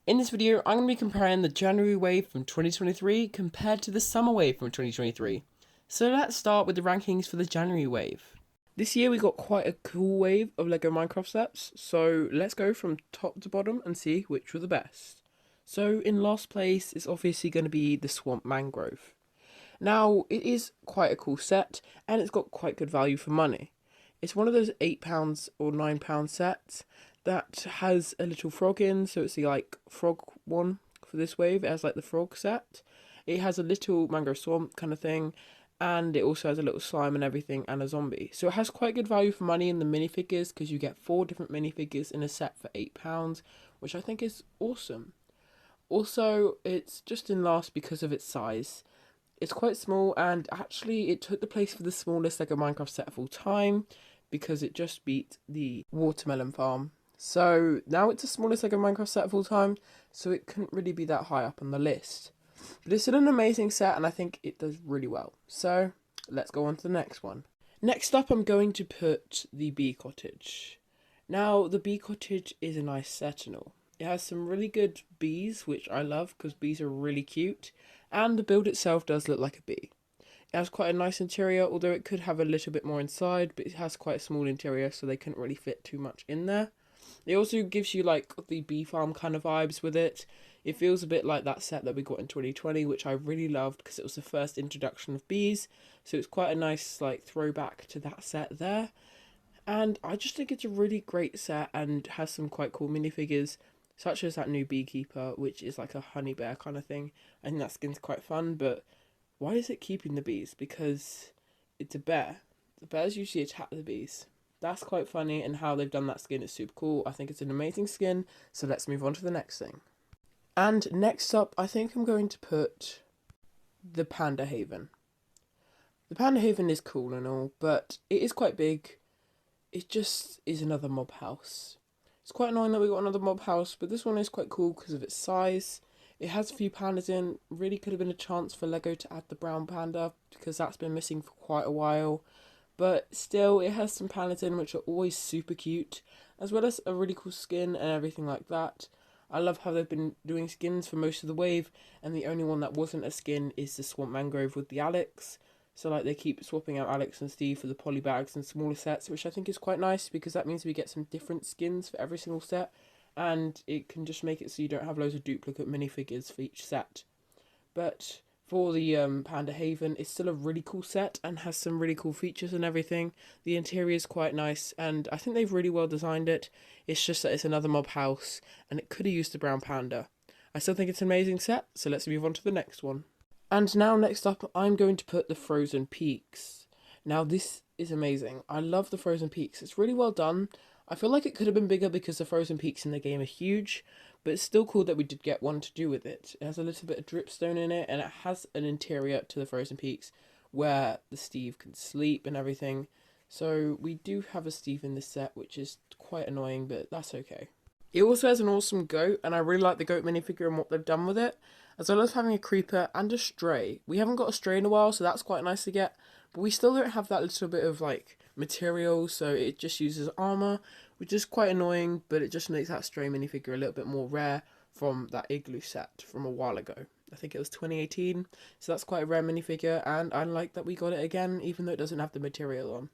In this video, I'm going to be comparing the January wave from 2023 compared to the summer wave from 2023. So let's start with the rankings for the January wave. This year we got quite a cool wave of LEGO Minecraft sets, so let's go from top to bottom and see which were the best. So in last place is obviously going to be the Swamp Mangrove. Now, it is quite a cool set, and it's got quite good value for money. It's one of those £8 or £9 sets that has a little frog in, so it's the frog one for this wave. It has the frog set. It has a little mangrove swamp kind of thing, and it also has a little slime and everything, and a zombie. So it has quite good value for money in the minifigures, because you get 4 different minifigures in a set for £8, which I think is awesome. Also, it's just in last because of its size. It's quite small, and actually it took the place for the smallest LEGO Minecraft set of all time, because it just beat the Watermelon Farm. So now it's the smallest LEGO Minecraft set of all time, so it couldn't really be that high up on the list. But it's still an amazing set, and I think it does really well. So let's go on to the next one. Next up, I'm going to put the Bee Cottage. Now, the Bee Cottage is a nice set and all. It has some really good bees, which I love because bees are really cute, and the build itself does look like a bee. It has quite a nice interior, although it could have a little bit more inside, but it has quite a small interior, so they couldn't really fit too much in there. It also gives you the bee farm kind of vibes with it. It feels a bit like that set that we got in 2020, which I really loved because it was the first introduction of bees, so it's quite a nice throwback to that set there. And I just think it's a really great set and has some quite cool minifigures, such as that new beekeeper, which is like a honey bear kind of thing. I think that skin's quite fun, but why is it keeping the bees? Because it's a bear. The bears usually attack the bees. That's quite funny, and how they've done that skin is super cool. I think it's an amazing skin, so let's move on to the next thing. And next up, I think I'm going to put the Panda Haven. The Panda Haven is cool and all, but it is quite big. It just is another mob house. It's quite annoying that we got another mob house, but this one is quite cool because of its size. It has a few pandas in. Really could have been a chance for LEGO to add the brown panda, because that's been missing for quite a while. But still, it has some pandas in, which are always super cute, as well as a really cool skin and everything like that. I love how they've been doing skins for most of the wave, and the only one that wasn't a skin is the Swamp Mangrove with the Alex. So they keep swapping out Alex and Steve for the polybags and smaller sets, which I think is quite nice, because that means we get some different skins for every single set, and it can just make it so you don't have loads of duplicate minifigures for each set. But for the Panda Haven, it's still a really cool set and has some really cool features and everything. The interior is quite nice, and I think they've really well designed it. It's just that it's another mob house, and it could have used the brown panda. I still think it's an amazing set, so let's move on to the next one. And now next up, I'm going to put the Frozen Peaks. Now this is amazing. I love the Frozen Peaks. It's really well done. I feel like it could have been bigger because the Frozen Peaks in the game are huge, but it's still cool that we did get one to do with it. It has a little bit of dripstone in it, and it has an interior to the Frozen Peaks where the Steve can sleep and everything. So we do have a Steve in this set, which is quite annoying, but that's okay. It also has an awesome goat, and I really like the goat minifigure and what they've done with it, as well as having a creeper and a stray. We haven't got a stray in a while, so that's quite nice to get, but we still don't have that little bit of material, so it just uses armor, which is quite annoying, but it just makes that stray minifigure a little bit more rare from that igloo set from a while ago. I think it was 2018, so that's quite a rare minifigure, and I like that we got it again, even though it doesn't have the material on.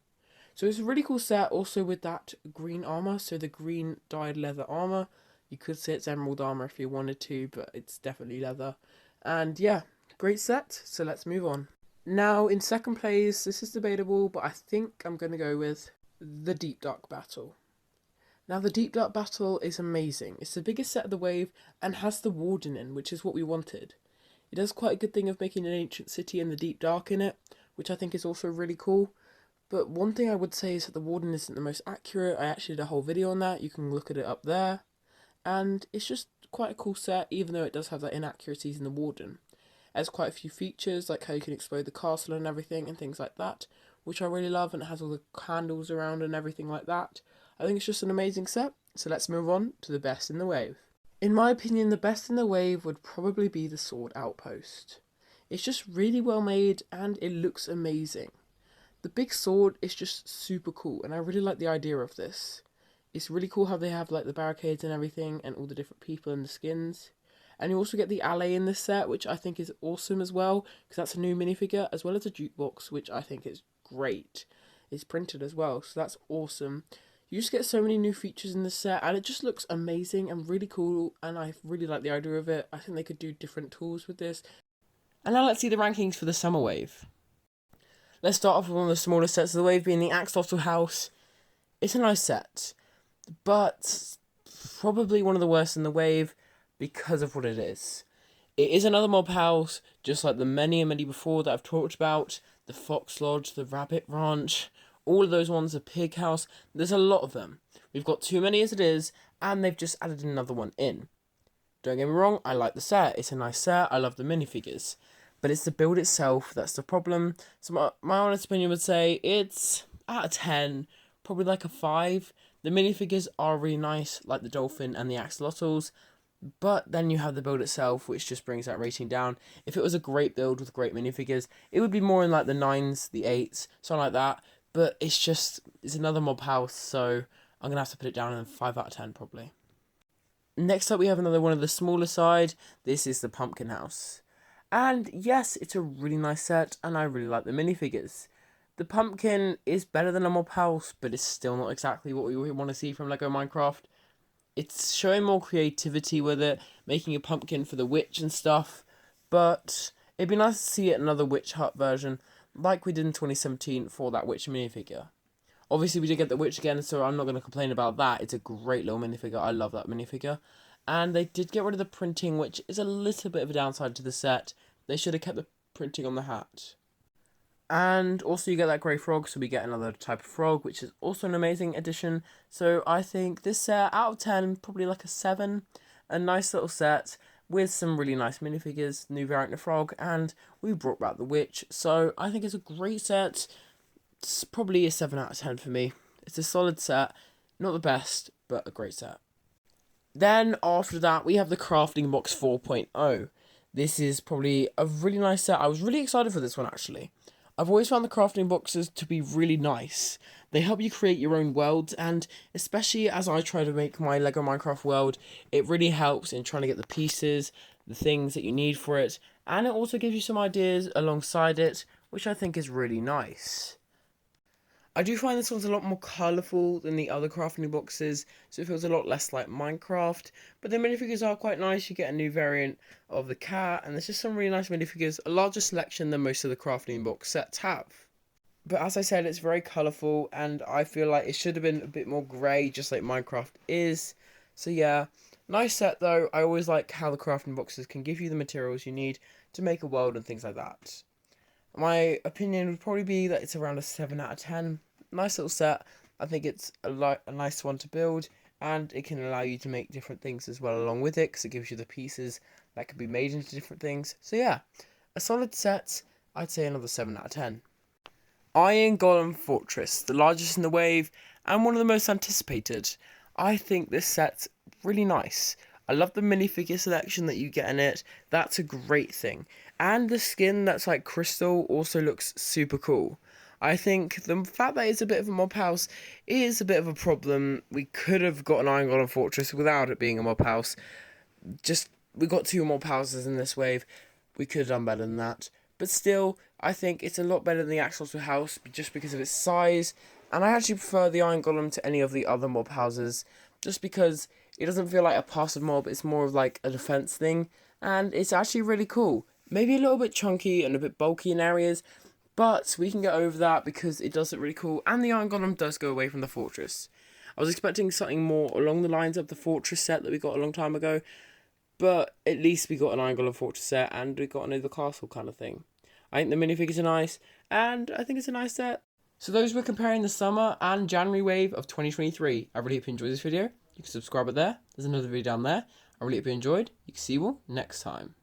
So it's a really cool set, also with that green armor, so the green dyed leather armor. You could say it's emerald armor if you wanted to, but it's definitely leather. And yeah, great set, so let's move on. Now, in second place, this is debatable, but I think I'm going to go with the Deep Dark Battle. Now, the Deep Dark Battle is amazing. It's the biggest set of the wave and has the Warden in, which is what we wanted. It does quite a good thing of making an ancient city and the Deep Dark in it, which I think is also really cool. But one thing I would say is that the Warden isn't the most accurate. I actually did a whole video on that. You can look at it up there. And it's just quite a cool set, even though it does have that inaccuracies in the Warden. It has quite a few features, like how you can explode the castle and everything and things like that, which I really love, and it has all the candles around and everything like that. I think it's just an amazing set, so let's move on to the best in the wave. In my opinion, the best in the wave would probably be the Sword Outpost. It's just really well made, and it looks amazing. The big sword is just super cool, and I really like the idea of this. It's really cool how they have like the barricades and everything and all the different people and the skins. And you also get the alley in this set, which I think is awesome as well, because that's a new minifigure, as well as a jukebox, which I think is great. It's printed as well, so that's awesome. You just get so many new features in this set, and it just looks amazing and really cool, and I really like the idea of it. I think they could do different tools with this. And now let's see the rankings for the Summer Wave. Let's start off with one of the smaller sets of the wave, being the Axolotl House. It's a nice set, but probably one of the worst in the wave because of what it is. It is another mob house, just like the many and many before that I've talked about. The Fox Lodge, the Rabbit Ranch, all of those ones, the Pig House. There's a lot of them. We've got too many as it is, and they've just added another one in. Don't get me wrong, I like the set. It's a nice set. I love the minifigures. But it's the build itself that's the problem. So my honest opinion would say it's out of 10, probably like a 5. The minifigures are really nice, like the dolphin and the axolotls. But then you have the build itself, which just brings that rating down. If it was a great build with great minifigures, it would be more in like the 9s, the 8s, something like that. But it's another mob house, so I'm going to have to put it down in a 5 out of 10 probably. Next up we have another one of the smaller side. This is the Pumpkin House. And yes, it's a really nice set, and I really like the minifigures. The pumpkin is better than a mob house, but it's still not exactly what we want to see from LEGO Minecraft. It's showing more creativity with it, making a pumpkin for the witch and stuff, but it'd be nice to see another Witch Hut version, like we did in 2017 for that witch minifigure. Obviously, we did get the witch again, so I'm not going to complain about that. It's a great little minifigure. I love that minifigure. And they did get rid of the printing, which is a little bit of a downside to the set. They should have kept the printing on the hat. And also you get that grey frog, so we get another type of frog, which is also an amazing addition. So I think this set, out of 10, probably like a 7. A nice little set with some really nice minifigures, new variant of frog, and we brought back the witch. So I think it's a great set. It's probably a 7 out of 10 for me. It's a solid set, not the best, but a great set. Then after that, we have the Crafting Box 4.0. This is probably a really nice set. I was really excited for this one, actually. I've always found the crafting boxes to be really nice. They help you create your own worlds, and especially as I try to make my LEGO Minecraft world, it really helps in trying to get the pieces, the things that you need for it, and it also gives you some ideas alongside it, which I think is really nice. I do find this one's a lot more colourful than the other crafting boxes, so it feels a lot less like Minecraft. But the minifigures are quite nice. You get a new variant of the cat, and there's just some really nice minifigures, a larger selection than most of the crafting box sets have. But as I said, it's very colourful, and I feel like it should have been a bit more grey, just like Minecraft is. So yeah, nice set though. I always like how the crafting boxes can give you the materials you need to make a world and things like that. My opinion would probably be that it's around a 7 out of 10. Nice little set. I think it's a nice one to build, and it can allow you to make different things as well along with it, because it gives you the pieces that can be made into different things. So yeah, a solid set. I'd say another 7 out of 10. Iron Golem Fortress, the largest in the wave, and one of the most anticipated. I think this set's really nice. I love the minifigure selection that you get in it. That's a great thing. And the skin that's like crystal also looks super cool. I think the fact that it's a bit of a mob house is a bit of a problem. We could have got an Iron Golem Fortress without it being a mob house. We got 2 mob houses in this wave. We could have done better than that. But still, I think it's a lot better than the Axolotl house just because of its size. And I actually prefer the Iron Golem to any of the other mob houses, just because it doesn't feel like a passive mob. It's more of like a defense thing, and it's actually really cool. Maybe a little bit chunky and a bit bulky in areas, but we can get over that because it does look really cool, and the Iron Golem does go away from the fortress. I was expecting something more along the lines of the fortress set that we got a long time ago, but at least we got an Iron Golem fortress set, and we got another castle kind of thing. I think the minifigures are nice, and I think it's a nice set. So those were comparing the summer and January wave of 2023. I really hope you enjoyed this video. You can subscribe up there. There's another video down there. I really hope you enjoyed. You can see you all next time.